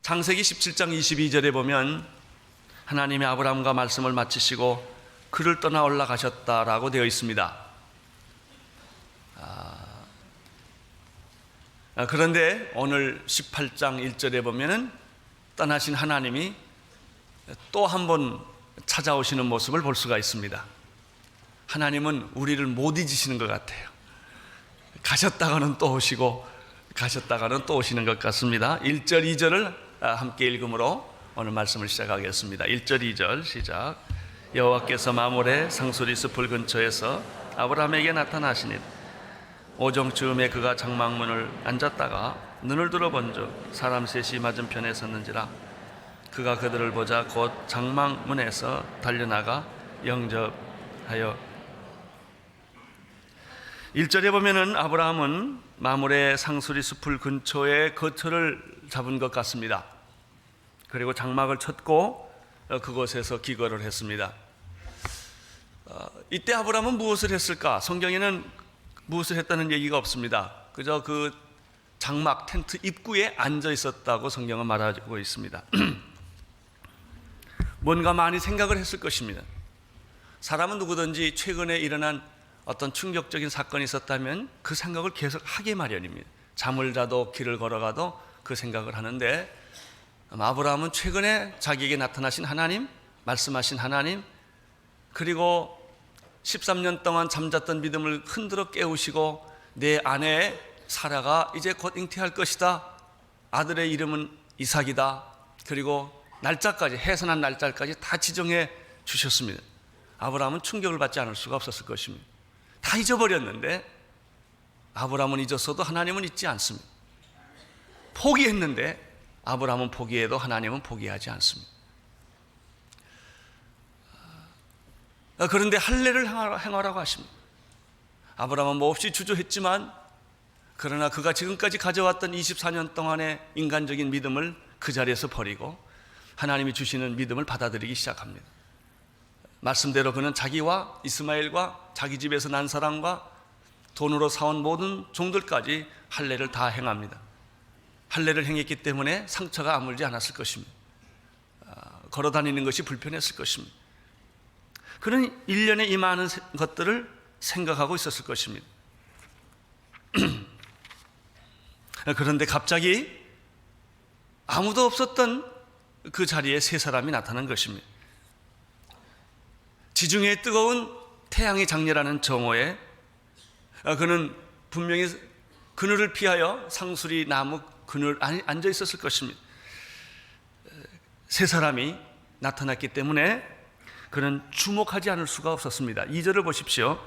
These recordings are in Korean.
창세기 17장 22절에 보면 하나님이 아브라함과 말씀을 마치시고 그를 떠나 올라가셨다라고 되어 있습니다. 그런데 오늘 18장 1절에 보면은 떠나신 하나님이 또 한 번 찾아오시는 모습을 볼 수가 있습니다. 하나님은 우리를 못 잊으시는 것 같아요. 가셨다가는 또 오시고 가셨다가는 또 오시는 것 같습니다. 1절 2절을 함께 읽음으로 오늘 말씀을 시작하겠습니다. 1절 2절 시작. 여호와께서 마므레 상수리 숲을 근처에서 아브라함에게 나타나시니 오정 즈음에 그가 장막문을 앉았다가 눈을 들어 본즉 사람 셋이 맞은편에 섰는지라. 그가 그들을 보자 곧 장막문에서 달려나가 영접하여. 1절에 보면은 아브라함은 마므레 상수리 숲을 근처에 거처를 잡은 것 같습니다. 그리고 장막을 쳤고 그곳에서 기거를 했습니다. 이때 아브라함은 무엇을 했을까? 성경에는 무엇을 했다는 얘기가 없습니다. 그저 그 장막 텐트 입구에 앉아 있었다고 성경은 말하고 있습니다. 뭔가 많이 생각을 했을 것입니다. 사람은 누구든지 최근에 일어난 어떤 충격적인 사건이 있었다면 그 생각을 계속 하게 마련입니다. 잠을 자도 길을 걸어가도 그 생각을 하는데 아브라함은 최근에 자기에게 나타나신 하나님, 말씀하신 하나님, 그리고 13년 동안 잠잤던 믿음을 흔들어 깨우시고 내 아내 사라가 이제 곧 잉태할 것이다. 아들의 이름은 이삭이다. 그리고 날짜까지, 해산한 날짜까지 다 지정해 주셨습니다. 아브라함은 충격을 받지 않을 수가 없었을 것입니다. 다 잊어버렸는데 아브라함은 잊었어도 하나님은 잊지 않습니다. 포기했는데 아브라함은 포기해도 하나님은 포기하지 않습니다. 그런데 할례를 행하라고 하십니다. 아브라함은 몹시 주저했지만 그러나 그가 지금까지 가져왔던 24년 동안의 인간적인 믿음을 그 자리에서 버리고 하나님이 주시는 믿음을 받아들이기 시작합니다. 말씀대로 그는 자기와 이스마엘과 자기 집에서 난 사람과 돈으로 사온 모든 종들까지 할례를 다 행합니다. 할례를 행했기 때문에 상처가 아물지 않았을 것입니다. 걸어다니는 것이 불편했을 것입니다. 그는 1년에 이 많은 것들을 생각하고 있었을 것입니다. 그런데 갑자기 아무도 없었던 그 자리에 세 사람이 나타난 것입니다. 지중해의 뜨거운 태양이 장렬하는 정오에 그는 분명히 그늘을 피하여 상수리 나무 그늘 안에 앉아 있었을 것입니다. 세 사람이 나타났기 때문에 그는 주목하지 않을 수가 없었습니다. 2절을 보십시오.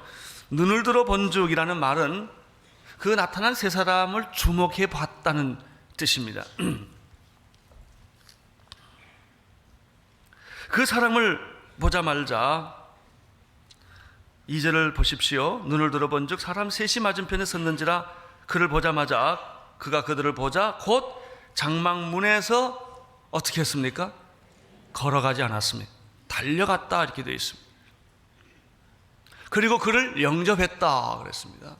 눈을 들어 본죽이라는 말은 그 나타난 세 사람을 주목해 봤다는 뜻입니다. 그 사람을 보자마자 2절을 보십시오. 눈을 들어 본즉 사람 셋이 맞은편에 섰는지라. 그를 보자마자 그가 그들을 보자 곧 장막문에서 어떻게 했습니까? 걸어가지 않았습니다. 달려갔다 이렇게 되어 있습니다. 그리고 그를 영접했다 그랬습니다.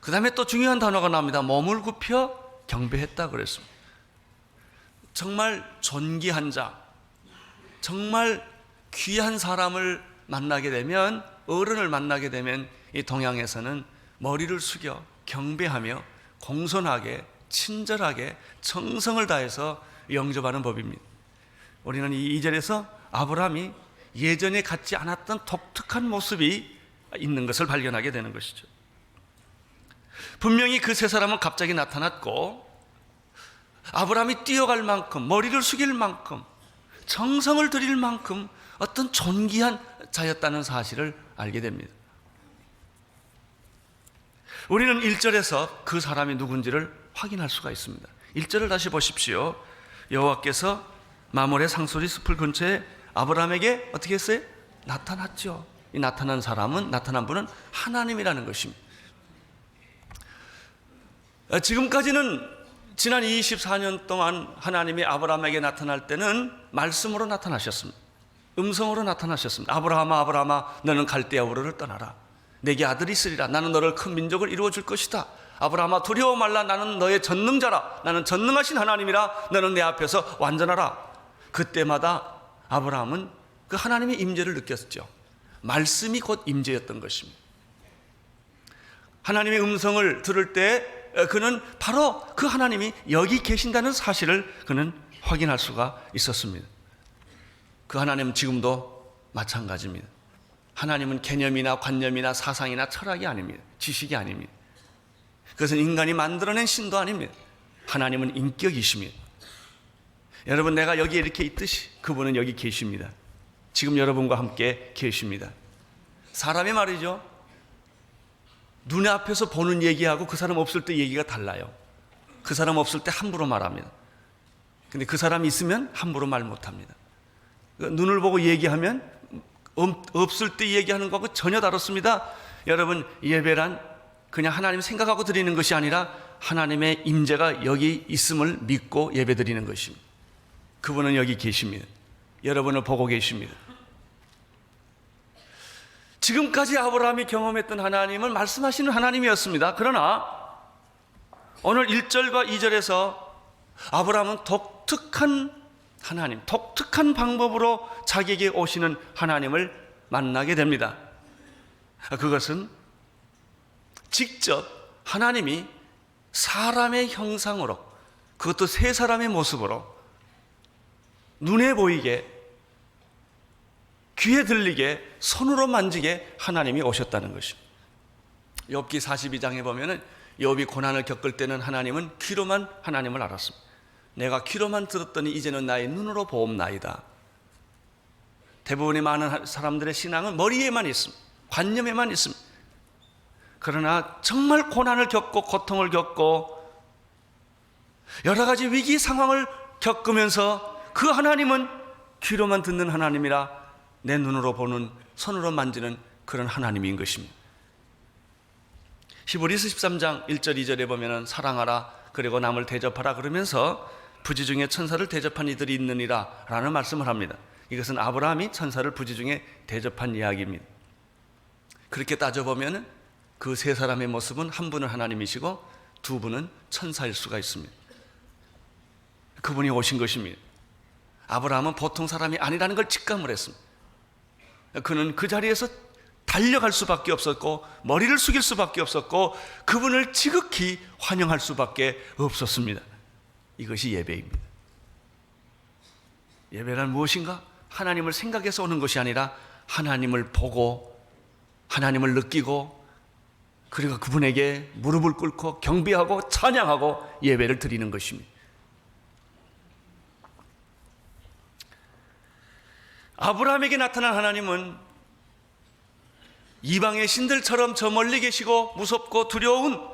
그 다음에 또 중요한 단어가 나옵니다. 몸을 굽혀 경배했다 그랬습니다. 정말 존귀한 자, 정말 귀한 사람을 만나게 되면, 어른을 만나게 되면 이 동양에서는 머리를 숙여 경배하며 공손하게 친절하게 정성을 다해서 영접하는 법입니다. 우리는 이 2절에서 아브라함이 예전에 갖지 않았던 독특한 모습이 있는 것을 발견하게 되는 것이죠. 분명히 그 세 사람은 갑자기 나타났고 아브라함이 뛰어갈 만큼, 머리를 숙일 만큼, 정성을 들일 만큼 어떤 존귀한 자였다는 사실을 알게 됩니다. 우리는 1절에서 그 사람이 누군지를 확인할 수가 있습니다. 1절을 다시 보십시오. 여호와께서 마므레 상수리 숲을 근처에 아브라함에게 어떻게 했어요? 나타났죠. 이 나타난 분은 하나님이라는 것입니다. 지금까지는 지난 24년 동안 하나님이 아브라함에게 나타날 때는 말씀으로 나타나셨습니다. 음성으로 나타나셨습니다. 아브라함아 아브라함아 너는 갈대아 우르를 떠나라. 내게 아들이 있으리라. 나는 너를 큰 민족을 이루어 줄 것이다 아브라함아 두려워 말라. 나는 너의 전능자라. 나는 전능하신 하나님이라. 너는 내 앞에서 완전하라. 그때마다 아브라함은 그 하나님의 임재를 느꼈죠. 말씀이 곧 임재였던 것입니다. 하나님의 음성을 들을 때 그는 바로 그 하나님이 여기 계신다는 사실을 그는 확인할 수가 있었습니다. 그 하나님은 지금도 마찬가지입니다. 하나님은 개념이나 관념이나 사상이나 철학이 아닙니다. 지식이 아닙니다. 그것은 인간이 만들어낸 신도 아닙니다. 하나님은 인격이십니다. 여러분, 내가 여기에 이렇게 있듯이 그분은 여기 계십니다. 지금 여러분과 함께 계십니다. 사람이 말이죠, 눈에 앞에서 보는 얘기하고 그 사람 없을 때 얘기가 달라요. 그 사람 없을 때 함부로 말합니다. 근데 그 사람이 있으면 함부로 말 못합니다. 눈을 보고 얘기하면 없을 때 얘기하는 거하고 전혀 다릅니다. 여러분, 예배란 그냥 하나님 생각하고 드리는 것이 아니라 하나님의 임재가 여기 있음을 믿고 예배 드리는 것입니다. 그분은 여기 계십니다. 여러분을 보고 계십니다. 지금까지 아브라함이 경험했던 하나님을 말씀하시는 하나님이었습니다. 그러나 오늘 1절과 2절에서 아브라함은 독특한 하나님, 독특한 방법으로 자기에게 오시는 하나님을 만나게 됩니다. 그것은 직접 하나님이 사람의 형상으로, 그것도 세 사람의 모습으로 눈에 보이게, 귀에 들리게, 손으로 만지게 하나님이 오셨다는 것입니다. 욥기 42장에 보면은 욥이 고난을 겪을 때는 하나님은 귀로만 하나님을 알았습니다. 내가 귀로만 들었더니 이제는 나의 눈으로 보옵나이다. 대부분의 많은 사람들의 신앙은 머리에만 있습니다. 관념에만 있습니다. 그러나 정말 고난을 겪고 고통을 겪고 여러 가지 위기 상황을 겪으면서 그 하나님은 귀로만 듣는 하나님이라 내 눈으로 보는, 손으로 만지는 그런 하나님인 것입니다. 히브리서 13장 1절 2절에 보면 사랑하라 그리고 남을 대접하라 그러면서 부지 중에 천사를 대접한 이들이 있느니라 라는 말씀을 합니다. 이것은 아브라함이 천사를 부지 중에 대접한 이야기입니다. 그렇게 따져보면 그 세 사람의 모습은 한 분은 하나님이시고 두 분은 천사일 수가 있습니다. 그분이 오신 것입니다. 아브라함은 보통 사람이 아니라는 걸 직감을 했습니다. 그는 그 자리에서 달려갈 수밖에 없었고 머리를 숙일 수밖에 없었고 그분을 지극히 환영할 수밖에 없었습니다. 이것이 예배입니다. 예배란 무엇인가? 하나님을 생각해서 오는 것이 아니라 하나님을 보고 하나님을 느끼고 그리고 그분에게 무릎을 꿇고 경배하고 찬양하고 예배를 드리는 것입니다. 아브라함에게 나타난 하나님은 이방의 신들처럼 저 멀리 계시고 무섭고 두려운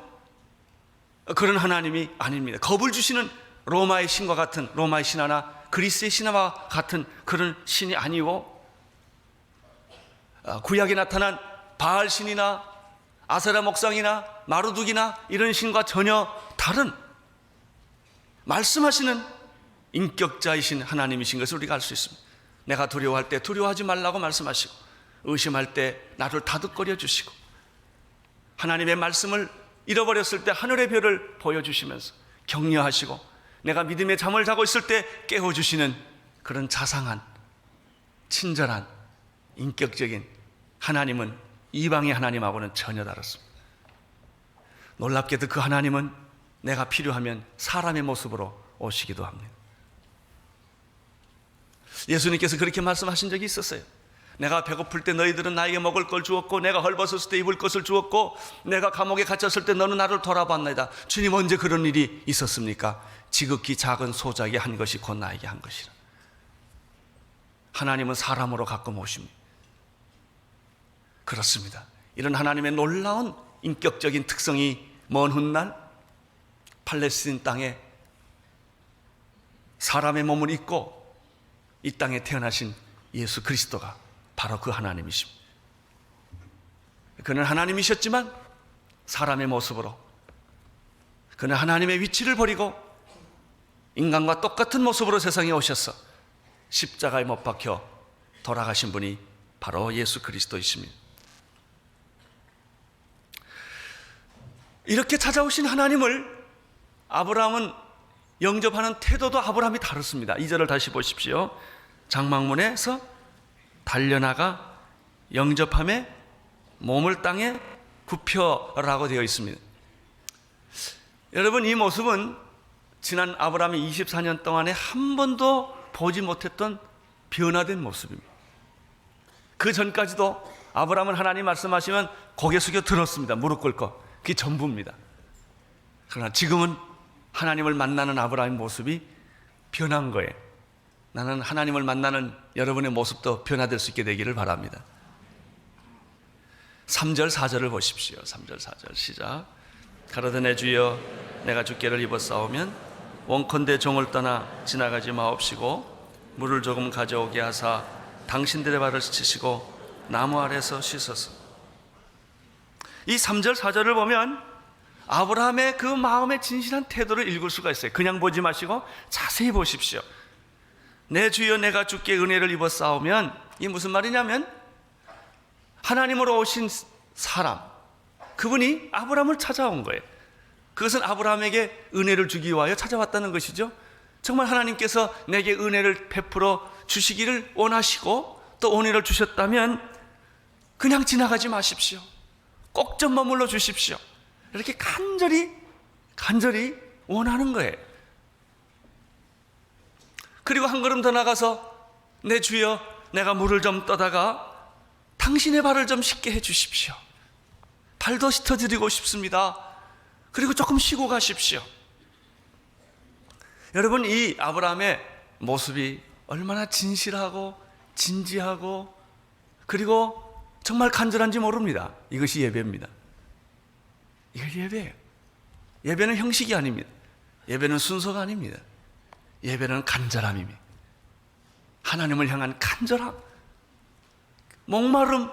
그런 하나님이 아닙니다. 겁을 주시는 로마의 신과 같은, 로마의 신화나 그리스의 신화와 같은 그런 신이 아니고 구약에 나타난 바알 신이나 아세라 목상이나 마루둑이나 이런 신과 전혀 다른 말씀하시는 인격자이신 하나님이신 것을 우리가 알 수 있습니다. 내가 두려워할 때 두려워하지 말라고 말씀하시고 의심할 때 나를 다독거려 주시고 하나님의 말씀을 잃어버렸을 때 하늘의 별을 보여주시면서 격려하시고 내가 믿음의 잠을 자고 있을 때 깨워주시는 그런 자상한 친절한 인격적인 하나님은 이방의 하나님하고는 전혀 다릅니다. 놀랍게도 그 하나님은 내가 필요하면 사람의 모습으로 오시기도 합니다. 예수님께서 그렇게 말씀하신 적이 있었어요. 내가 배고플 때 너희들은 나에게 먹을 걸 주었고 내가 헐벗었을 때 입을 것을 주었고 내가 감옥에 갇혔을 때 너는 나를 돌아봤나이다. 주님, 언제 그런 일이 있었습니까? 지극히 작은 소작이 한 것이 곧 나에게 한 것이라. 하나님은 사람으로 가끔 오십니다. 그렇습니다. 이런 하나님의 놀라운 인격적인 특성이 먼 훗날 팔레스틴 땅에 사람의 몸을 입고 이 땅에 태어나신 예수 그리스도가 바로 그 하나님이십니다. 그는 하나님이셨지만 사람의 모습으로 그는 하나님의 위치를 버리고 인간과 똑같은 모습으로 세상에 오셔서 십자가에 못 박혀 돌아가신 분이 바로 예수 그리스도이십니다. 이렇게 찾아오신 하나님을 아브라함은 영접하는 태도도 아브라함이 다릅니다. 2절을 다시 보십시오. 장막문에서 달려나가 영접함에 몸을 땅에 굽혀라고 되어 있습니다. 여러분, 이 모습은 지난 아브라함의 24년 동안에 한 번도 보지 못했던 변화된 모습입니다. 그 전까지도 아브라함은 하나님 말씀하시면 고개 숙여 들었습니다. 무릎 꿇고. 그게 전부입니다. 그러나 지금은 하나님을 만나는 아브라함의 모습이 변한 거예요. 나는 하나님을 만나는 여러분의 모습도 변화될 수 있게 되기를 바랍니다. 3절 4절을 보십시오. 3절 4절 시작. 가로되 내 주여 내가 주께를 입었사오면 원컨대 종을 떠나 지나가지 마옵시고 물을 조금 가져오게 하사 당신들의 발을 씻으시고 나무 아래서 씻어서. 이 3절 4절을 보면 아브라함의 그 마음의 진실한 태도를 읽을 수가 있어요. 그냥 보지 마시고 자세히 보십시오. 내 주여 내가 주께 은혜를 입었사오면, 이게 무슨 말이냐면 하나님으로 오신 사람, 그분이 아브라함을 찾아온 거예요. 그것은 아브라함에게 은혜를 주기 위하여 찾아왔다는 것이죠. 정말 하나님께서 내게 은혜를 베풀어 주시기를 원하시고 또 은혜를 주셨다면 그냥 지나가지 마십시오. 꼭 좀 머물러 주십시오. 이렇게 간절히 원하는 거예요. 그리고 한 걸음 더 나가서 내 주여 내가 물을 좀 떠다가 당신의 발을 좀 씻게 해 주십시오. 발도 씻어드리고 싶습니다. 그리고 조금 쉬고 가십시오. 여러분, 이 아브라함의 모습이 얼마나 진실하고 진지하고 그리고 정말 간절한지 모릅니다. 이것이 예배입니다. 이것이 예배예요. 예배는 형식이 아닙니다. 예배는 순서가 아닙니다. 예배는 간절함입니다. 하나님을 향한 간절함, 목마름,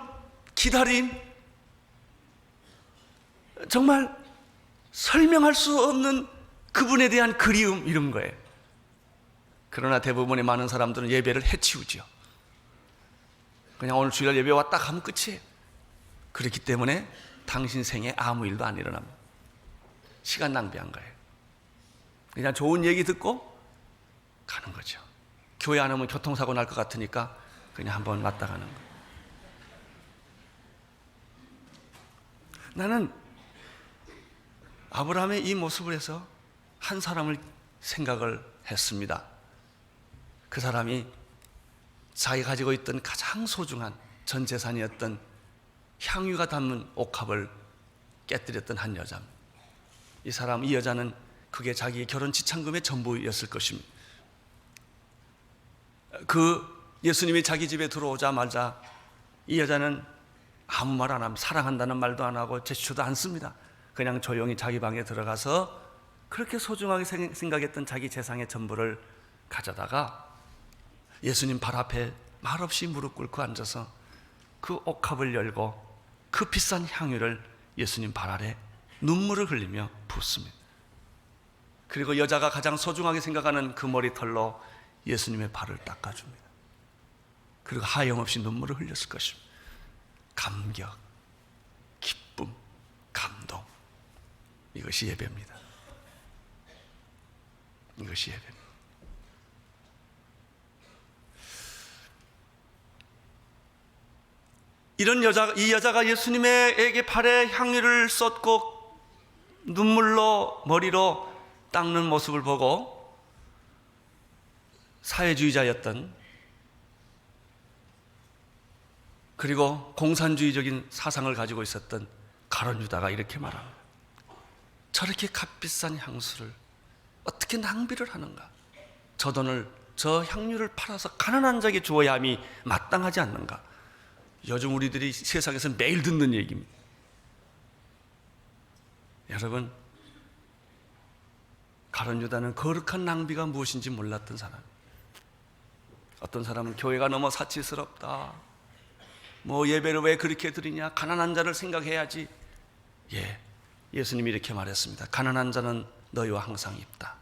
기다림, 정말 설명할 수 없는 그분에 대한 그리움, 이런 거예요. 그러나 대부분의 많은 사람들은 예배를 해치우죠. 그냥 오늘 주일 예배 왔다 가면 끝이에요. 그렇기 때문에 당신 생에 아무 일도 안 일어납니다. 시간 낭비한 거예요. 그냥 좋은 얘기 듣고 가는 거죠. 교회 안 오면 교통사고 날 것 같으니까 그냥 한번 왔다 가는 거예요. 나는 아브라함의 이 모습을 해서 한 사람을 생각을 했습니다. 그 사람이 자기가 가지고 있던 가장 소중한 전 재산이었던 향유가 담은 옥합을 깨뜨렸던 한 여자입니다. 이 여자는 그게 자기의 결혼 지참금의 전부였을 것입니다. 예수님이 자기 집에 들어오자마자 이 여자는 아무 말 안 합니다. 사랑한다는 말도 안 하고 제스처도 안 씁니다. 그냥 조용히 자기 방에 들어가서 그렇게 소중하게 생각했던 자기 재산의 전부를 가져다가 예수님 발 앞에 말없이 무릎 꿇고 앉아서 그 옥합을 열고 그 비싼 향유를 예수님 발 아래 눈물을 흘리며 붓습니다. 그리고 여자가 가장 소중하게 생각하는 그 머리털로 예수님의 발을 닦아줍니다. 그리고 하염없이 눈물을 흘렸을 것입니다. 감격, 기쁨, 감동, 이것이 예배입니다. 이것이 예배입니다. 이 여자가 예수님에게 발에 향유를 쏟고 눈물로 머리로 닦는 모습을 보고 사회주의자였던, 그리고 공산주의적인 사상을 가지고 있었던 가룟 유다가 이렇게 말합니다. 저렇게 값비싼 향수를 어떻게 낭비를 하는가? 저 향유를 팔아서 가난한 자에게 주어야 함이 마땅하지 않는가? 요즘 우리들이 세상에서 매일 듣는 얘기입니다. 여러분, 가룟 유다는 거룩한 낭비가 무엇인지 몰랐던 사람. 어떤 사람은 교회가 너무 사치스럽다, 예배를 왜 그렇게 드리냐, 가난한 자를 생각해야지. 예수님이 이렇게 말했습니다. 가난한 자는 너희와 항상 있다.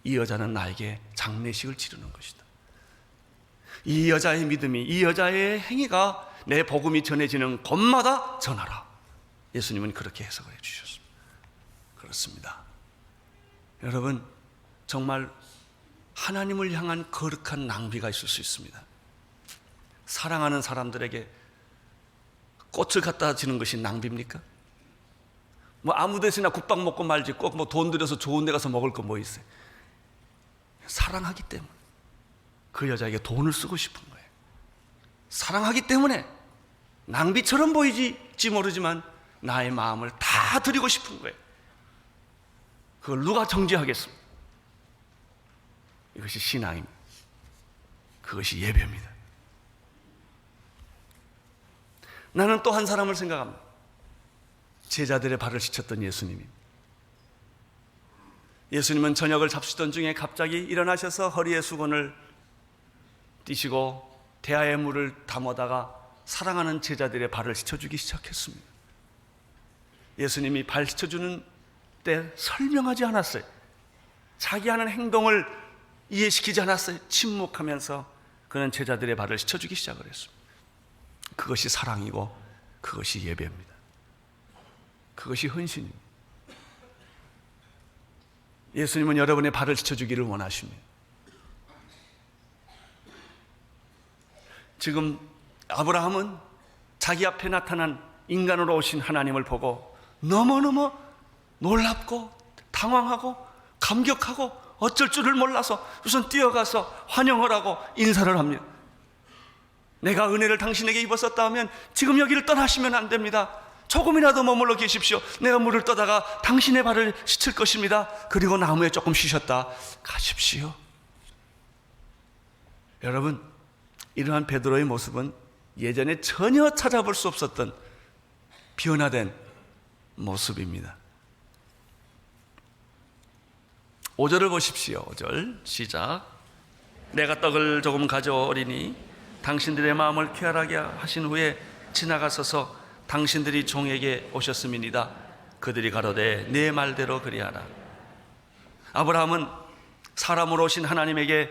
이 여자는 나에게 장례식을 치르는 것이다. 이 여자의 믿음이, 이 여자의 행위가 내 복음이 전해지는 곳마다 전하라. 예수님은 그렇게 해석을 해주셨습니다. 그렇습니다. 여러분, 정말 하나님을 향한 거룩한 낭비가 있을 수 있습니다. 사랑하는 사람들에게 꽃을 갖다 주는 것이 낭비입니까? 뭐 아무 데서나 국밥 먹고 말지 꼭 뭐 돈 들여서 좋은 데 가서 먹을 거 뭐 있어요? 사랑하기 때문에 그 여자에게 돈을 쓰고 싶은 거예요. 사랑하기 때문에 낭비처럼 보이지 모르지만 나의 마음을 다 드리고 싶은 거예요. 그걸 누가 정죄하겠습니까? 이것이 신앙입니다. 그것이 예배입니다. 나는 또 한 사람을 생각합니다. 제자들의 발을 씻었던 예수님이. 예수님은 저녁을 잡수던 중에 갑자기 일어나셔서 허리에 수건을 띠시고 대야에 물을 담아다가 사랑하는 제자들의 발을 씻어주기 시작했습니다. 예수님이 발 씻어주는 때 설명하지 않았어요. 자기 하는 행동을 이해시키지 않았어요. 침묵하면서 그는 제자들의 발을 씻어주기 시작을 했습니다. 그것이 사랑이고 그것이 예배입니다. 그것이 헌신입니다. 예수님은 여러분의 발을 씻어주기를 원하십니다. 지금 아브라함은 자기 앞에 나타난 인간으로 오신 하나님을 보고 너무너무 놀랍고 당황하고 감격하고 어쩔 줄을 몰라서 우선 뛰어가서 환영을 하고 인사를 합니다. 내가 은혜를 당신에게 입었었다 하면 지금 여기를 떠나시면 안 됩니다. 조금이라도 머물러 계십시오. 내가 물을 떠다가 당신의 발을 씻을 것입니다. 그리고 나무에 조금 쉬셨다 가십시오. 여러분, 이러한 베드로의 모습은 예전에 전혀 찾아볼 수 없었던 변화된 모습입니다. 5절을 보십시오. 5절 시작. 내가 떡을 조금 가져오리니 당신들의 마음을 쾌활하게 하신 후에 지나가서서 당신들이 종에게 오셨음이니이다. 그들이 가로되 내 말대로 그리하라. 아브라함은 사람으로 오신 하나님에게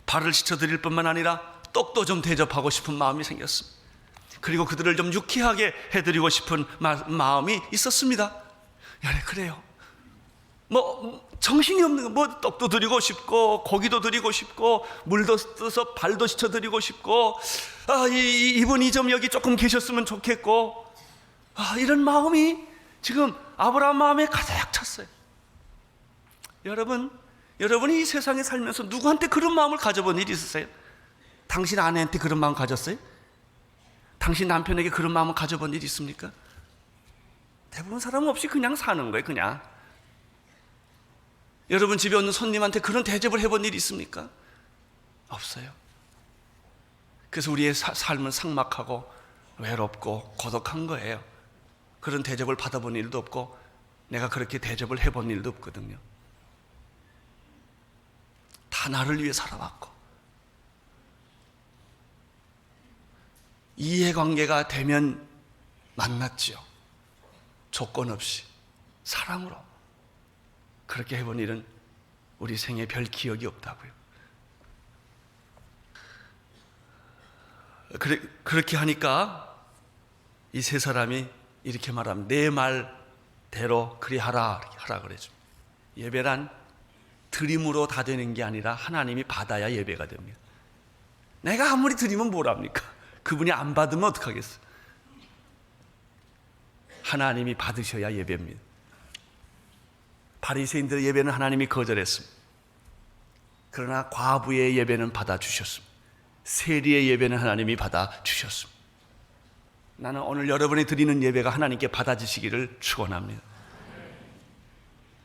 발을 씻어드릴 뿐만 아니라 떡도 좀 대접하고 싶은 마음이 생겼습니다. 그리고 그들을 좀 유쾌하게 해드리고 싶은 마음이 있었습니다. 그래요. 정신이 없는 거, 떡도 드리고 싶고 고기도 드리고 싶고 물도 떠서 발도 씻어드리고 싶고 이분이 좀 여기 조금 계셨으면 좋겠고 이런 마음이 지금 아브라함 마음에 가득 찼어요. 여러분이 이 세상에 살면서 누구한테 그런 마음을 가져본 일이 있으세요? 당신 아내한테 그런 마음 가졌어요? 당신 남편에게 그런 마음을 가져본 일이 있습니까? 대부분 사람은 없이 그냥 사는 거예요. 그냥. 여러분 집에 오는 손님한테 그런 대접을 해본 일이 있습니까? 없어요. 그래서 우리의 삶은 삭막하고 외롭고 고독한 거예요. 그런 대접을 받아본 일도 없고 내가 그렇게 대접을 해본 일도 없거든요. 다 나를 위해 살아왔고 이해관계가 되면 만났지요. 조건 없이 사랑으로. 그렇게 해본 일은 우리 생에 별 기억이 없다고요. 그렇게 하니까 이 세 사람이 이렇게 말하면 내 말대로 그리하라 그러죠. 예배란 드림으로 다 되는 게 아니라 하나님이 받아야 예배가 됩니다. 내가 아무리 드리면 뭐랍니까? 그분이 안 받으면 어떡하겠어요? 하나님이 받으셔야 예배입니다. 바리새인들의 예배는 하나님이 거절했습니다. 그러나 과부의 예배는 받아주셨습니다. 세리의 예배는 하나님이 받아주셨습니다. 나는 오늘 여러분이 드리는 예배가 하나님께 받아지시기를 축원합니다.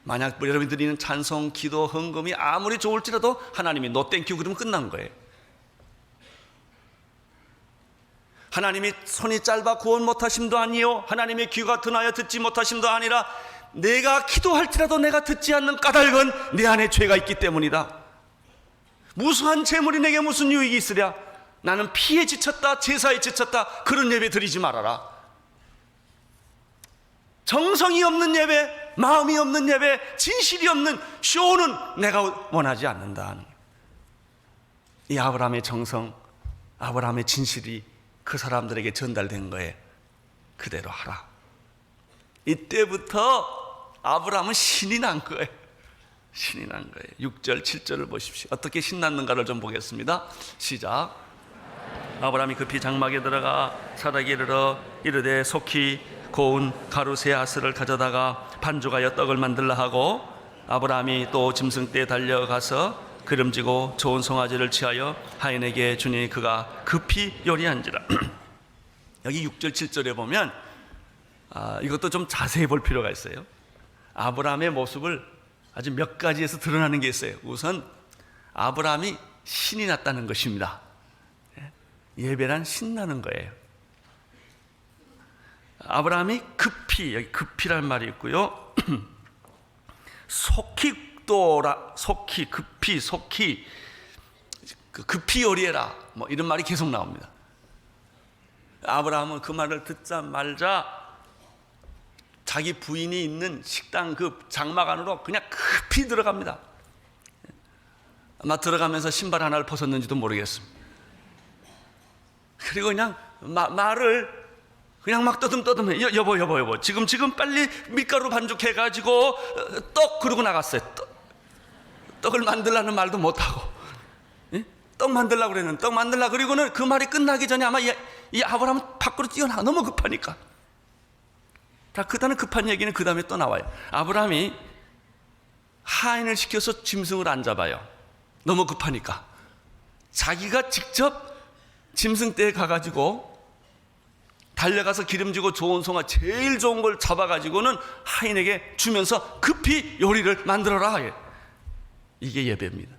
만약 여러분이 드리는 찬송, 기도, 헌금이 아무리 좋을지라도 하나님이 노 땡큐 그러면 끝난 거예요. 하나님이 손이 짧아 구원 못하심도 아니요 하나님의 귀가 둔하여 듣지 못하심도 아니라 내가 기도할지라도 내가 듣지 않는 까닭은 내 안에 죄가 있기 때문이다. 무수한 재물이 내게 무슨 유익이 있으랴. 나는 피에 지쳤다 제사에 지쳤다. 그런 예배 드리지 말아라. 정성이 없는 예배, 마음이 없는 예배, 진실이 없는 쇼는 내가 원하지 않는다. 이 아브라함의 정성, 아브라함의 진실이 그 사람들에게 전달된 거에 그대로 하라. 이때부터 아브라함은 신이 난 거예요. 신이 난 거예요. 6절, 7절을 보십시오. 어떻게 신났는가를 좀 보겠습니다. 시작. 아브라함이 급히 장막에 들어가 사닥에 이르러 이르되 속히 고운 가루 세 아스를 가져다가 반죽하여 떡을 만들라 하고, 아브라함이 또 짐승떼에 달려가서 기름지고 좋은 송아지를 취하여 하인에게 주니 그가 급히 요리한지라. 여기 6절 7절에 보면 이것도 좀 자세히 볼 필요가 있어요. 아브라함의 모습을 아주 몇 가지에서 드러나는 게 있어요. 우선 아브라함이 신이 났다는 것입니다. 예배란 신나는 거예요. 아브라함이 급히, 여기 급히란 말이 있고요. 속히 급히 요리해라, 뭐 이런 말이 계속 나옵니다. 아브라함은 그 말을 듣자마자 자기 부인이 있는 식당 그 장막 안으로 그냥 급히 들어갑니다. 아마 들어가면서 신발 하나를 벗었는지도 모르겠습니다. 그리고 그냥 말을 그냥 막 떠듬떠듬해. 여보 지금 빨리 밀가루 반죽해가지고 떡, 그러고 나갔어요. 떡을 만들라는 말도 못하고, 떡 만들라고 그랬는데 떡 만들라 그리고는 그 말이 끝나기 전에 아마 이 아브라함은 밖으로 뛰어나가, 너무 급하니까. 다 그다음에 급한 얘기는 그 다음에 또 나와요. 아브라함이 하인을 시켜서 짐승을 안 잡아요. 너무 급하니까. 자기가 직접 짐승떼에 가가지고 달려가서 기름지고 좋은 송아, 제일 좋은 걸 잡아가지고는 하인에게 주면서 급히 요리를 만들어라. 이게 예배입니다.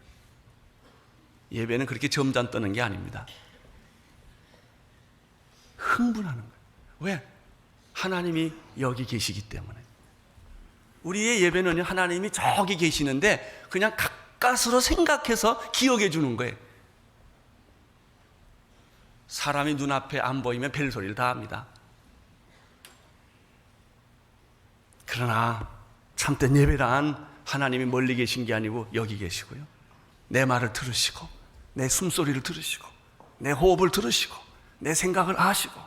예배는 그렇게 점잖 떠는 게 아닙니다. 흥분하는 거예요. 왜? 하나님이 여기 계시기 때문에. 우리의 예배는 하나님이 저기 계시는데 그냥 가까스로 생각해서 기억해 주는 거예요. 사람이 눈앞에 안 보이면 벨소리를 다 합니다. 그러나 참된 예배란 하나님이 멀리 계신 게 아니고 여기 계시고요, 내 말을 들으시고 내 숨소리를 들으시고 내 호흡을 들으시고 내 생각을 아시고,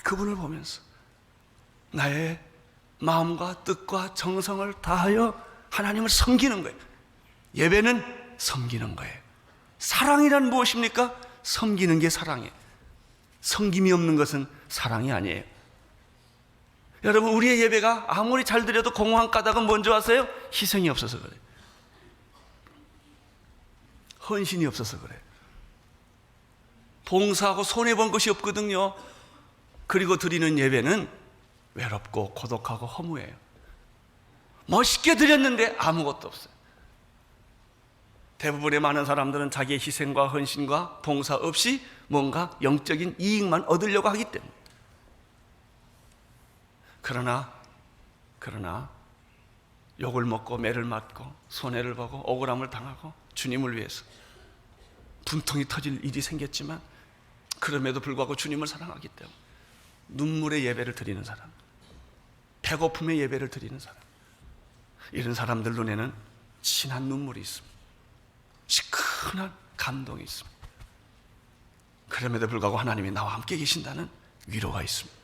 그분을 보면서 나의 마음과 뜻과 정성을 다하여 하나님을 섬기는 거예요. 예배는 섬기는 거예요. 사랑이란 무엇입니까? 섬기는 게 사랑이에요. 섬김이 없는 것은 사랑이 아니에요. 여러분, 우리의 예배가 아무리 잘 드려도 공허한 까닭은 뭔지 아세요? 희생이 없어서 그래요. 헌신이 없어서 그래요. 봉사하고 손해본 것이 없거든요. 그리고 드리는 예배는 외롭고 고독하고 허무해요. 멋있게 드렸는데 아무것도 없어요. 대부분의 많은 사람들은 자기의 희생과 헌신과 봉사 없이 뭔가 영적인 이익만 얻으려고 하기 때문에. 그러나 욕을 먹고 매를 맞고 손해를 보고 억울함을 당하고 주님을 위해서 분통이 터질 일이 생겼지만 그럼에도 불구하고 주님을 사랑하기 때문에 눈물의 예배를 드리는 사람, 배고픔의 예배를 드리는 사람, 이런 사람들 눈에는 진한 눈물이 있습니다. 시큰한 감동이 있습니다. 그럼에도 불구하고 하나님이 나와 함께 계신다는 위로가 있습니다.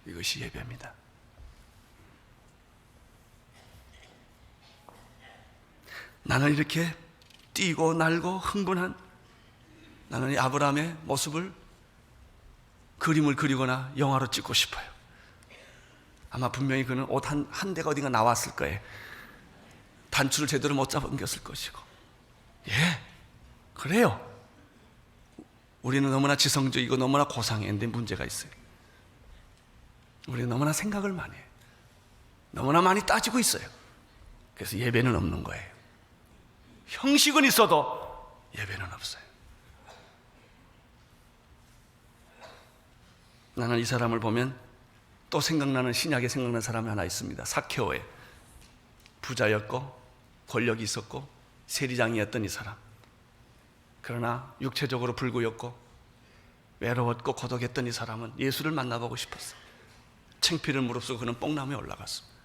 이것이 예배입니다. 나는 이렇게 뛰고 날고 흥분한, 나는 이 아브라함의 모습을 그림을 그리거나 영화로 찍고 싶어요. 아마 분명히 그는 옷 한 대가 어딘가 나왔을 거예요. 단추를 제대로 못 잡은겼을 것이고. 그래요. 우리는 너무나 지성적이고 너무나 고상했는데 문제가 있어요. 우리는 너무나 생각을 많이 해요. 너무나 많이 따지고 있어요. 그래서 예배는 없는 거예요. 형식은 있어도 예배는 없어요. 나는 이 사람을 보면 또 생각나는, 신약에 생각나는 사람이 하나 있습니다. 삭개오예요. 부자였고 권력이 있었고 세리장이었던 이 사람. 그러나 육체적으로 불구였고 외로웠고 고독했던 이 사람은 예수를 만나보고 싶었어요. 창피를 무릅쓰고 그는 뽕나무에 올라갔습니다.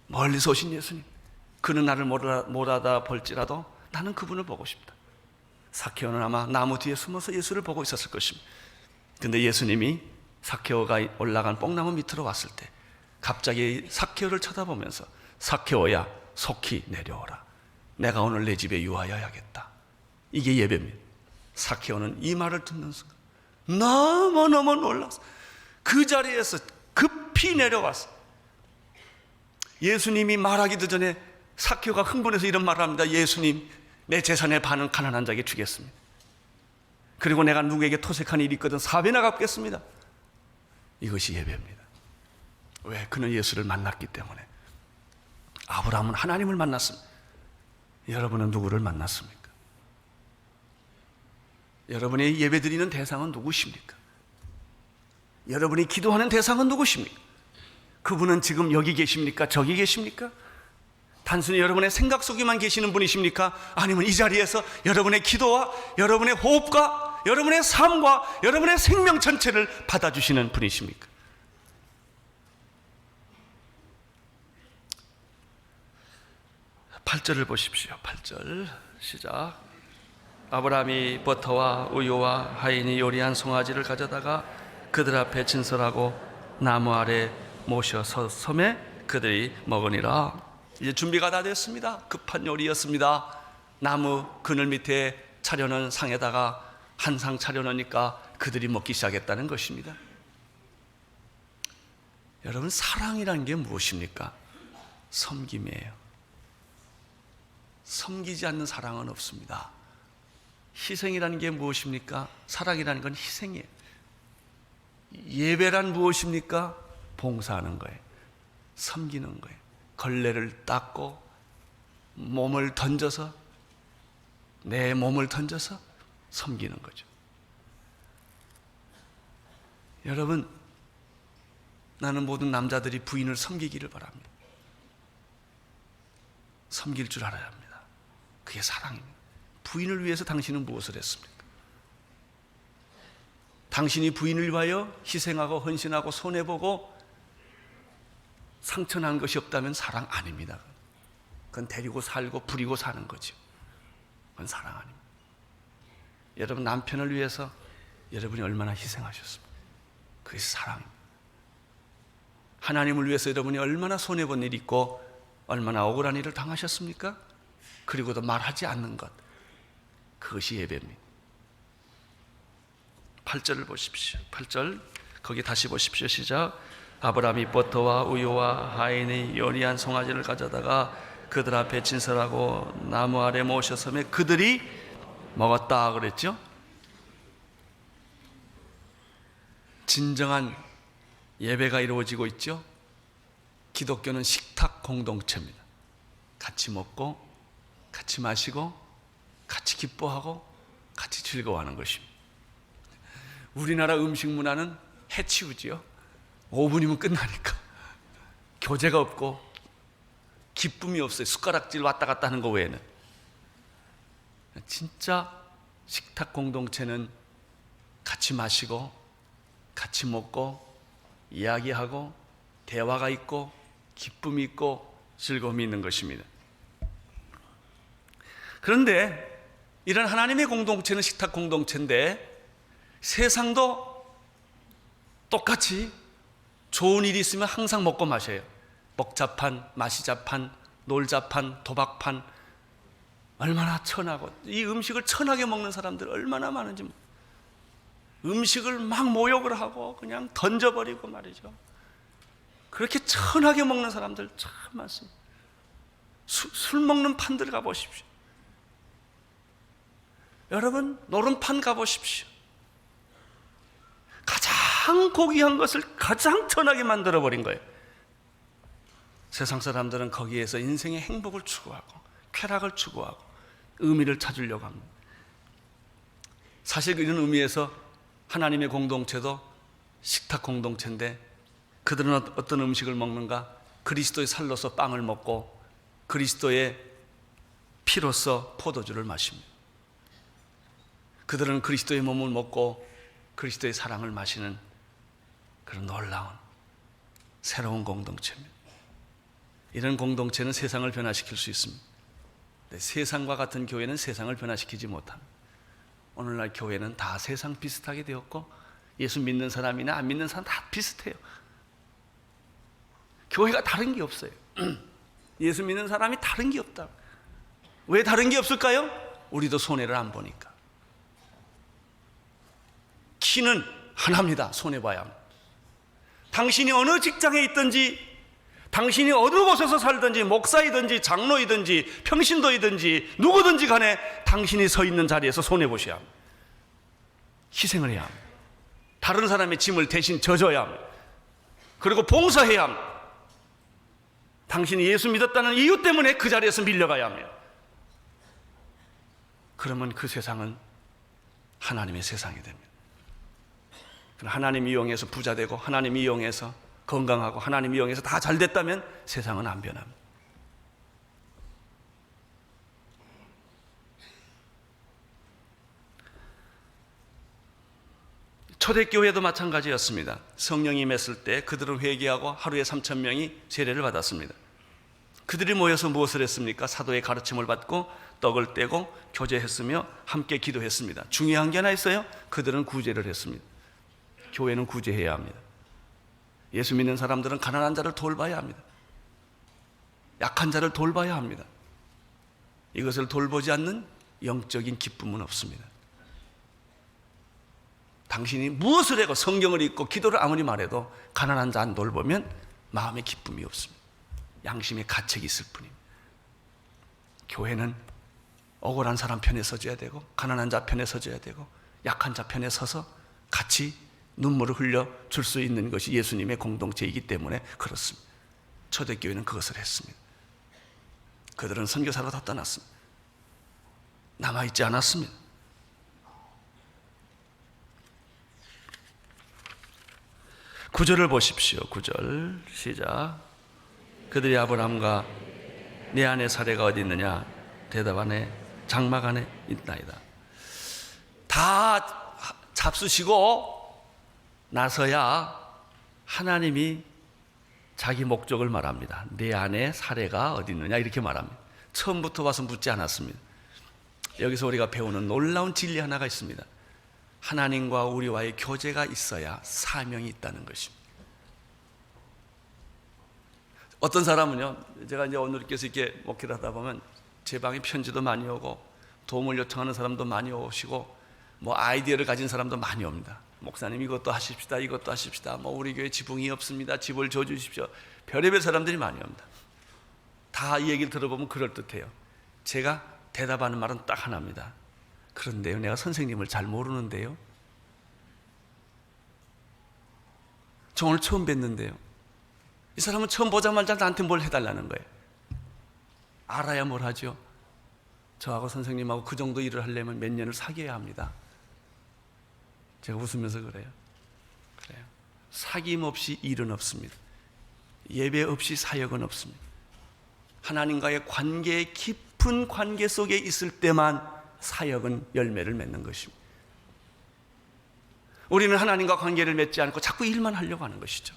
멀리서 오신 예수님, 그는 나를 못 알아볼지라도 나는 그분을 보고 싶다. 삭개오는 아마 나무 뒤에 숨어서 예수를 보고 있었을 것입니다. 근데 예수님이 삭개오가 올라간 뽕나무 밑으로 왔을 때 갑자기 삭개오를 쳐다보면서 삭개오야 속히 내려오라. 내가 오늘 내 집에 유하여야겠다. 이게 예배입니다. 삭개오는 이 말을 듣는 순간 너무너무 놀라서 그 자리에서 급히 내려왔어. 예수님이 말하기도 전에 삭개오가 흥분해서 이런 말을 합니다. 예수님, 내 재산의 반은 가난한 자에게 주겠습니다. 그리고 내가 누구에게 토색한 일이 있거든 4배나 갚겠습니다. 이것이 예배입니다. 왜? 그는 예수를 만났기 때문에. 아브라함은 하나님을 만났습니다. 여러분은 누구를 만났습니까? 여러분의 예배드리는 대상은 누구십니까? 여러분이 기도하는 대상은 누구십니까? 그분은 지금 여기 계십니까? 저기 계십니까? 단순히 여러분의 생각 속에만 계시는 분이십니까? 아니면 이 자리에서 여러분의 기도와 여러분의 호흡과 여러분의 삶과 여러분의 생명 전체를 받아주시는 분이십니까? 8절을 보십시오. 8절 시작. 아브라함이 버터와 우유와 하인이 요리한 송아지를 가져다가 그들 앞에 진설하고 나무 아래 모셔 섬에 그들이 먹으니라. 이제 준비가 다 됐습니다. 급한 요리였습니다. 나무 그늘 밑에 차려놓은 상에다가 한 상 차려놓으니까 그들이 먹기 시작했다는 것입니다. 여러분, 사랑이라는 게 무엇입니까? 섬김이에요. 섬기지 않는 사랑은 없습니다. 희생이라는 게 무엇입니까? 사랑이라는 건 희생이에요. 예배란 무엇입니까? 봉사하는 거예요. 섬기는 거예요. 걸레를 닦고 몸을 던져서, 내 몸을 던져서 섬기는 거죠. 여러분, 나는 모든 남자들이 부인을 섬기기를 바랍니다. 섬길 줄 알아야 합니다. 그게 사랑입니다. 부인을 위해서 당신은 무엇을 했습니까? 당신이 부인을 위하여 희생하고 헌신하고 손해보고 상처난 것이 없다면 사랑 아닙니다. 그건 데리고 살고 부리고 사는 거죠. 그건 사랑 아닙니다. 여러분, 남편을 위해서 여러분이 얼마나 희생하셨습니까? 그것이 사랑입니다. 하나님을 위해서 여러분이 얼마나 손해본 일이 있고 얼마나 억울한 일을 당하셨습니까? 그리고도 말하지 않는 것, 그것이 예배입니다. 8절을 보십시오. 8절 거기 다시 보십시오. 시작. 아브라함이 버터와 우유와 하인이 요리한 송아지를 가져다가 그들 앞에 진설하고 나무 아래 모셔 섬에 그들이 먹었다 그랬죠. 진정한 예배가 이루어지고 있죠. 기독교는 식탁 공동체입니다. 같이 먹고 같이 마시고 같이 기뻐하고 같이 즐거워하는 것입니다. 우리나라 음식 문화는 해치우지요. 5분이면 끝나니까 교제가 없고 기쁨이 없어요. 숟가락질 왔다 갔다 하는 거 외에는. 진짜 식탁 공동체는 같이 마시고 같이 먹고 이야기하고 대화가 있고 기쁨이 있고 즐거움이 있는 것입니다. 그런데 이런 하나님의 공동체는 식탁 공동체인데 세상도 똑같이 좋은 일이 있으면 항상 먹고 마셔요. 먹자판, 마시자판, 놀자판, 도박판, 얼마나 천하고, 이 음식을 천하게 먹는 사람들 얼마나 많은지. 음식을 막 모욕을 하고 그냥 던져버리고 말이죠. 그렇게 천하게 먹는 사람들 참 많습니다. 술 먹는 판들 가보십시오. 여러분, 노름판 가보십시오. 가장 고귀한 것을 가장 천하게 만들어버린 거예요. 세상 사람들은 거기에서 인생의 행복을 추구하고 쾌락을 추구하고 의미를 찾으려고 합니다. 사실 이런 의미에서 하나님의 공동체도 식탁 공동체인데 그들은 어떤 음식을 먹는가? 그리스도의 살로서 빵을 먹고 그리스도의 피로서 포도주를 마십니다. 그들은 그리스도의 몸을 먹고 그리스도의 사랑을 마시는 그런 놀라운 새로운 공동체입니다. 이런 공동체는 세상을 변화시킬 수 있습니다. 세상과 같은 교회는 세상을 변화시키지 못합니다. 오늘날 교회는 다 세상 비슷하게 되었고 예수 믿는 사람이나 안 믿는 사람 다 비슷해요. 교회가 다른 게 없어요. 예수 믿는 사람이 다른 게 없다. 왜 다른 게 없을까요? 우리도 손해를 안 보니까. 키는 하나입니다. 손해봐야 합니다. 당신이 어느 직장에 있든지, 당신이 어느 곳에서 살든지, 목사이든지 장로이든지 평신도이든지 누구든지 간에 당신이 서 있는 자리에서 손해보셔야 합니다. 희생을 해야 합니다. 다른 사람의 짐을 대신 져줘야 합니다. 그리고 봉사해야 합니다. 당신이 예수 믿었다는 이유 때문에 그 자리에서 밀려가야 합니다. 그러면 그 세상은 하나님의 세상이 됩니다. 하나님 이용해서 부자 되고, 하나님 이용해서 건강하고, 하나님 이용해서 다 잘 됐다면 세상은 안 변합니다. 초대교회도 마찬가지였습니다. 성령이 임했을 때 그들은 회개하고 하루에 3,000명이 세례를 받았습니다. 그들이 모여서 무엇을 했습니까? 사도의 가르침을 받고 떡을 떼고 교제했으며 함께 기도했습니다. 중요한 게 하나 있어요. 그들은 구제를 했습니다. 교회는 구제해야 합니다. 예수 믿는 사람들은 가난한 자를 돌봐야 합니다. 약한 자를 돌봐야 합니다. 이것을 돌보지 않는 영적인 기쁨은 없습니다. 당신이 무엇을 하고 성경을 읽고 기도를 아무리 말해도 가난한 자 안 돌보면 마음의 기쁨이 없습니다. 양심의 가책이 있을 뿐입니다. 교회는 억울한 사람 편에 서줘야 되고, 가난한 자 편에 서줘야 되고, 약한 자 편에 서서 같이 눈물을 흘려 줄 수 있는 것이 예수님의 공동체이기 때문에 그렇습니다. 초대교회는 그것을 했습니다. 그들은 선교사로 다 떠났습니다. 남아있지 않았습니다. 구절을 보십시오. 9절 시작. 그들이 아브라함과 내 안에 사례가 어디 있느냐? 대답하네. 장막 안에 있나이다. 다 잡수시고 나서야 하나님이 자기 목적을 말합니다. 내 안에 사례가 어디 있느냐 이렇게 말합니다. 처음부터 와서 묻지 않았습니다. 여기서 우리가 배우는 놀라운 진리 하나가 있습니다. 하나님과 우리와의 교제가 있어야 사명이 있다는 것입니다. 어떤 사람은요, 제가 이제 오늘 이렇게 목회를 하다 보면 제 방에 편지도 많이 오고 도움을 요청하는 사람도 많이 오시고 뭐 아이디어를 가진 사람도 많이 옵니다. 목사님 이것도 하십시다, 이것도 하십시다. 뭐 우리 교회 지붕이 없습니다. 집을 줘 주십시오. 별의별 사람들이 많이 옵니다. 다 이 얘기를 들어보면 그럴듯해요. 제가 대답하는 말은 딱 하나입니다. 그런데요, 내가 선생님을 잘 모르는데요. 저 오늘 처음 뵀는데요. 이 사람은 처음 보자마자 나한테 뭘 해달라는 거예요. 알아야 뭘 하죠. 저하고 선생님하고 그 정도 일을 하려면 몇 년을 사귀어야 합니다. 제가 웃으면서 그래요. 사귐 없이 일은 없습니다. 예배 없이 사역은 없습니다. 하나님과의 관계의 깊은 관계 속에 있을 때만 사역은 열매를 맺는 것입니다. 우리는 하나님과 관계를 맺지 않고 자꾸 일만 하려고 하는 것이죠.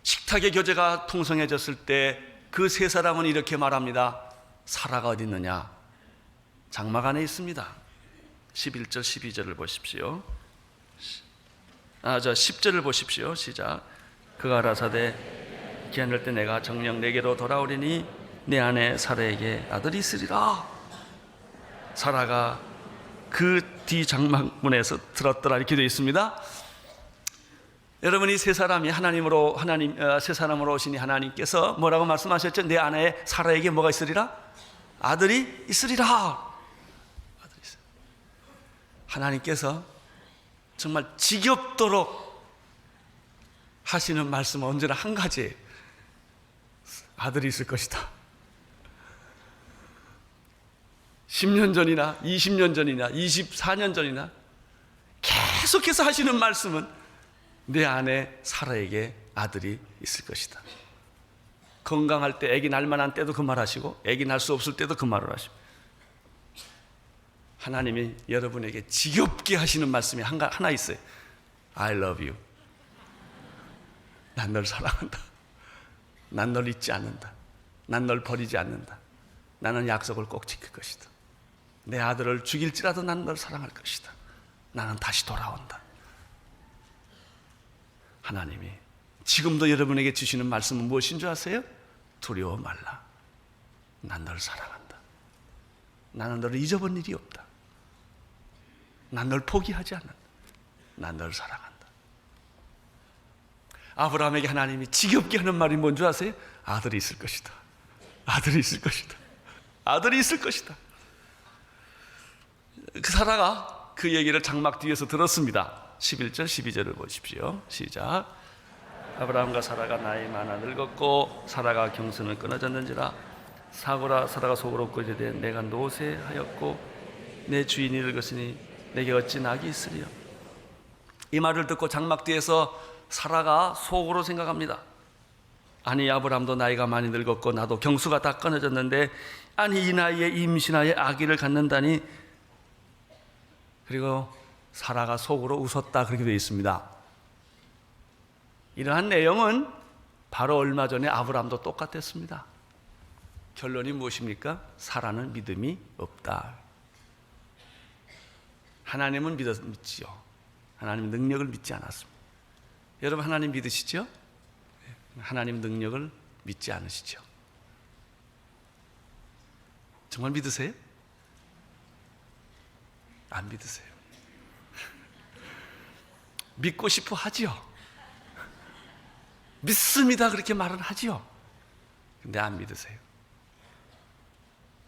식탁의 교제가 풍성해졌을 때 그 세 사람은 이렇게 말합니다. 사라가 어디 있느냐? 장막 안에 있습니다. 11절 12절을 보십시오. 10절을 보십시오. 시작. 그가 가라사대 기한할 때 내가 정녕 내게로 돌아오리니 내 안에 사라에게 아들이 있으리라. 사라가 그 뒤 장막문에서 들었더라 이렇게 되어 있습니다. 여러분, 이 세 사람이 세 사람으로 오시니 하나님께서 뭐라고 말씀하셨죠? 내 안에 사라에게 뭐가 있으리라? 아들이 있으리라. 아들이 있어요. 하나님께서 정말 지겹도록 하시는 말씀은 언제나 한 가지예요. 아들이 있을 것이다. 10년 전이나 20년 전이나 24년 전이나 계속해서 하시는 말씀은 내 안에 사라에게 아들이 있을 것이다. 건강할 때, 아기 날 만한 때도 그 말 하시고 아기 날 수 없을 때도 그 말을 하시고, 하나님이 여러분에게 지겹게 하시는 말씀이 하나 있어요. I love you. 난 널 사랑한다. 난 널 잊지 않는다. 난 널 버리지 않는다. 나는 약속을 꼭 지킬 것이다. 내 아들을 죽일지라도 난 널 사랑할 것이다. 나는 다시 돌아온다. 하나님이 지금도 여러분에게 주시는 말씀은 무엇인 줄 아세요? 두려워 말라. 난 널 사랑한다. 나는 너를 잊어본 일이 없다. 난 널 포기하지 않는다. 난 널 사랑한다. 아브라함에게 하나님이 지겹게 하는 말이 뭔 줄 아세요? 아들이 있을 것이다. 아들이 있을 것이다. 아들이 있을 것이다. 그 사라가 그 얘기를 장막 뒤에서 들었습니다. 11절 12절을 보십시오. 시작. 아브라함과 사라가 나이 많아 늙었고 사라가 경선을 끊어졌는지라 사고라 사라가 속으로 끄지되 내가 노쇠하였고 내 주인이 늙었으니 내게 어찌 낙이 있으리요. 이 말을 듣고 장막 뒤에서 사라가 속으로 생각합니다. 아니 아브라함도 나이가 많이 늙었고 나도 경수가 다 끊어졌는데 아니 이 나이에 임신하여 아기를 갖는다니. 그리고 사라가 속으로 웃었다 그렇게 되어 있습니다. 이러한 내용은 바로 얼마 전에 아브라함도 똑같았습니다. 결론이 무엇입니까? 사라는 믿음이 없다. 하나님은 믿지요. 하나님 능력을 믿지 않았습니다. 여러분 하나님 믿으시죠? 하나님 능력을 믿지 않으시죠? 정말 믿으세요? 안 믿으세요. 믿고 싶어 하지요. 믿습니다 그렇게 말은 하지요. 근데 안 믿으세요.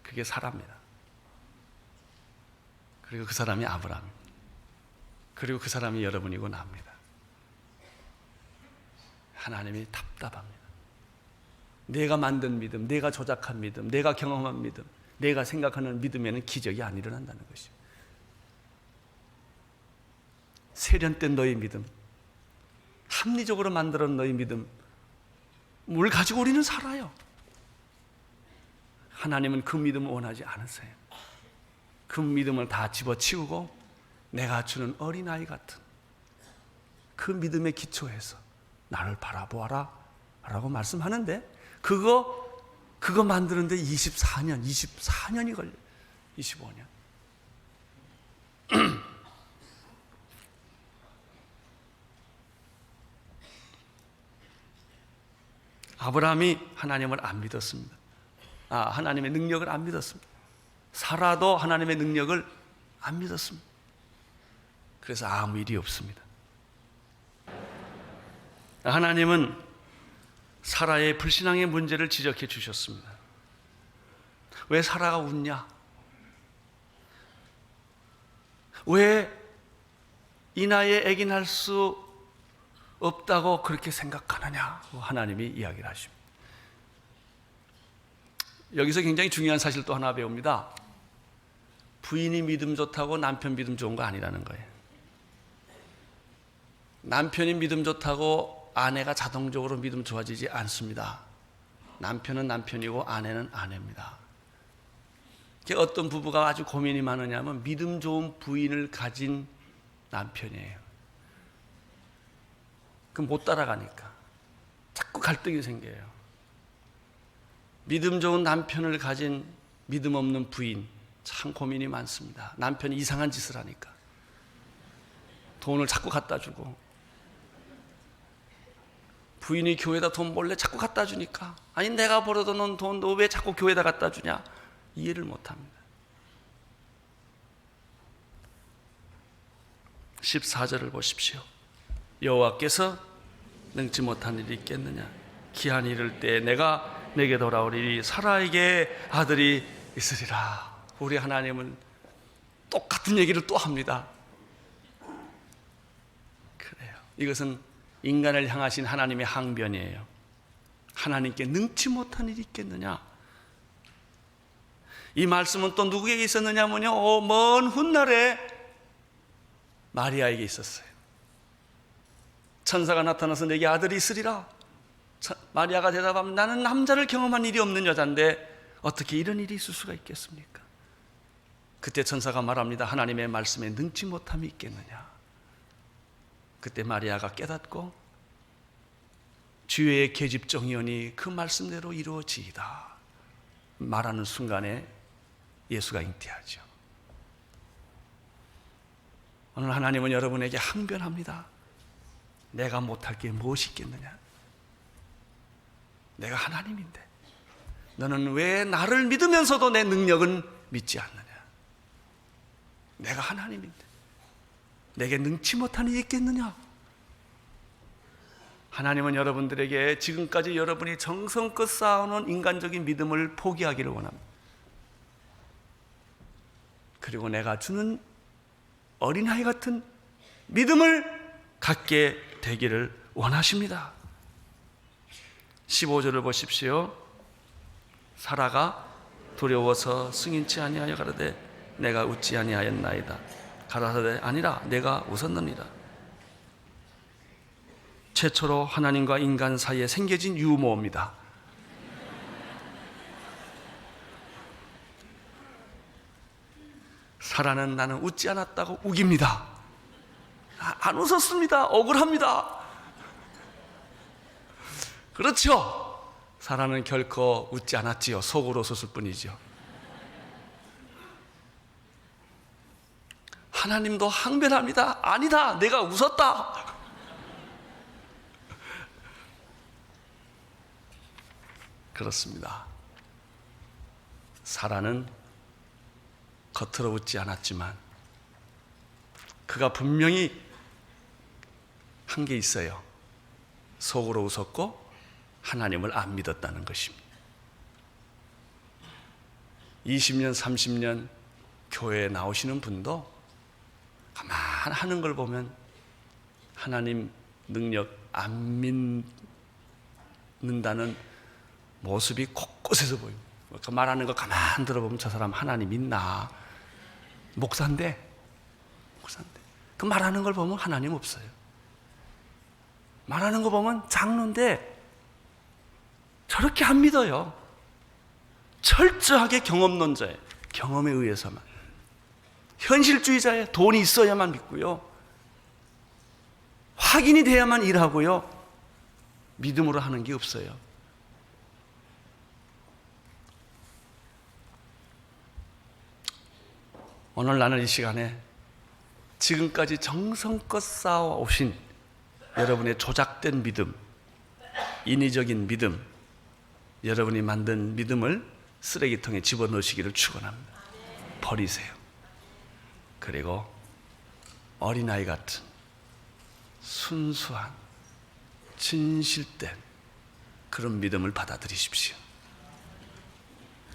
그게 사람입니다. 그리고 그 사람이 아브라함입니다. 그리고 그 사람이 여러분이고 나입니다. 하나님이 답답합니다. 내가 만든 믿음, 내가 조작한 믿음, 내가 경험한 믿음, 내가 생각하는 믿음에는 기적이 안 일어난다는 것이죠. 세련된 너의 믿음, 합리적으로 만들어 너의 믿음을 가지고 우리는 살아요. 하나님은 그 믿음을 원하지 않으세요. 그 믿음을 다 집어치우고 내가 주는 어린아이 같은 그 믿음의 기초에서 나를 바라보아라 라고 말씀하는데 그거 만드는데 24년이 걸려요. 25년. 아브라함이 하나님을 안 믿었습니다. 하나님의 능력을 안 믿었습니다. 사라도 하나님의 능력을 안 믿었습니다. 그래서 아무 일이 없습니다. 하나님은 사라의 불신앙의 문제를 지적해 주셨습니다. 왜 사라가 웃냐? 왜 이 나이에 아기 낳을 수 없다고 그렇게 생각하느냐? 하나님이 이야기를 하십니다. 여기서 굉장히 중요한 사실 또 하나 배웁니다. 부인이 믿음 좋다고 남편 믿음 좋은 거 아니라는 거예요. 남편이 믿음 좋다고 아내가 자동적으로 믿음 좋아지지 않습니다. 남편은 남편이고 아내는 아내입니다. 어떤 부부가 아주 고민이 많으냐면 믿음 좋은 부인을 가진 남편이에요. 그럼 못 따라가니까 자꾸 갈등이 생겨요. 믿음 좋은 남편을 가진 믿음 없는 부인, 참 고민이 많습니다. 남편이 이상한 짓을 하니까 돈을 자꾸 갖다 주고, 부인이 교회에다 돈 몰래 자꾸 갖다 주니까 아니 내가 벌어다 놓은 돈 너 왜 자꾸 교회에다 갖다 주냐? 이해를 못합니다. 14절을 보십시오. 여호와께서 능치 못한 일이 있겠느냐? 기한이 이를 때 내가 내게 돌아오리니 사라에게 아들이 있으리라. 우리 하나님은 똑같은 얘기를 또 합니다. 그래요. 이것은 인간을 향하신 하나님의 항변이에요. 하나님께 능치 못한 일이 있겠느냐? 이 말씀은 또 누구에게 있었느냐면요, 먼 훗날에 마리아에게 있었어요. 천사가 나타나서 내게 아들이 있으리라. 마리아가 대답하면 나는 남자를 경험한 일이 없는 여자인데 어떻게 이런 일이 있을 수가 있겠습니까? 그때 천사가 말합니다. 하나님의 말씀에 능치 못함이 있겠느냐? 그때 마리아가 깨닫고 주의 계집종이오니 그 말씀대로 이루어지이다 말하는 순간에 예수가 잉태하죠. 오늘 하나님은 여러분에게 항변합니다. 내가 못할 게 무엇이 있겠느냐? 내가 하나님인데 너는 왜 나를 믿으면서도 내 능력은 믿지 않느냐? 내가 하나님인데 내게 능치 못한 일이 있겠느냐? 하나님은 여러분들에게 지금까지 여러분이 정성껏 쌓아놓은 인간적인 믿음을 포기하기를 원합니다. 그리고 내가 주는 어린아이 같은 믿음을 갖게 되기를 원하십니다. 15절을 보십시오. 사라가 두려워서 승인치 아니하여 가로되 내가 웃지 아니하였나이다. 가라사대 아니라 내가 웃었느니라. 최초로 하나님과 인간 사이에 생겨진 유머입니다. 사라는 나는 웃지 않았다고 우깁니다. 안 웃었습니다. 억울합니다. 그렇죠. 사라는 결코 웃지 않았지요. 속으로 웃었을 뿐이죠. 하나님도 항변합니다. 아니다. 내가 웃었다. 그렇습니다. 사라는 겉으로 웃지 않았지만 그가 분명히 한 게 있어요. 속으로 웃었고 하나님을 안 믿었다는 것입니다. 20년, 30년 교회에 나오시는 분도 가만 하는 걸 보면 하나님 능력 안 믿는다는 모습이 곳곳에서 보입니다. 그 말하는 거 가만 들어보면 저 사람 하나님 있나? 목사인데 그 말하는 걸 보면 하나님 없어요. 말하는 거 보면 장로인데 저렇게 안 믿어요. 철저하게 경험론자예요. 경험에 의해서만. 현실주의자예요. 돈이 있어야만 믿고요. 확인이 돼야만 일하고요. 믿음으로 하는 게 없어요. 오늘 나는 이 시간에 지금까지 정성껏 쌓아오신 여러분의 조작된 믿음, 인위적인 믿음, 여러분이 만든 믿음을 쓰레기통에 집어넣으시기를 축원합니다. 버리세요. 그리고 어린아이 같은 순수한 진실된 그런 믿음을 받아들이십시오.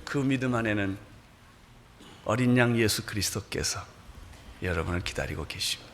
그 믿음 안에는 어린 양 예수 그리스도께서 여러분을 기다리고 계십니다.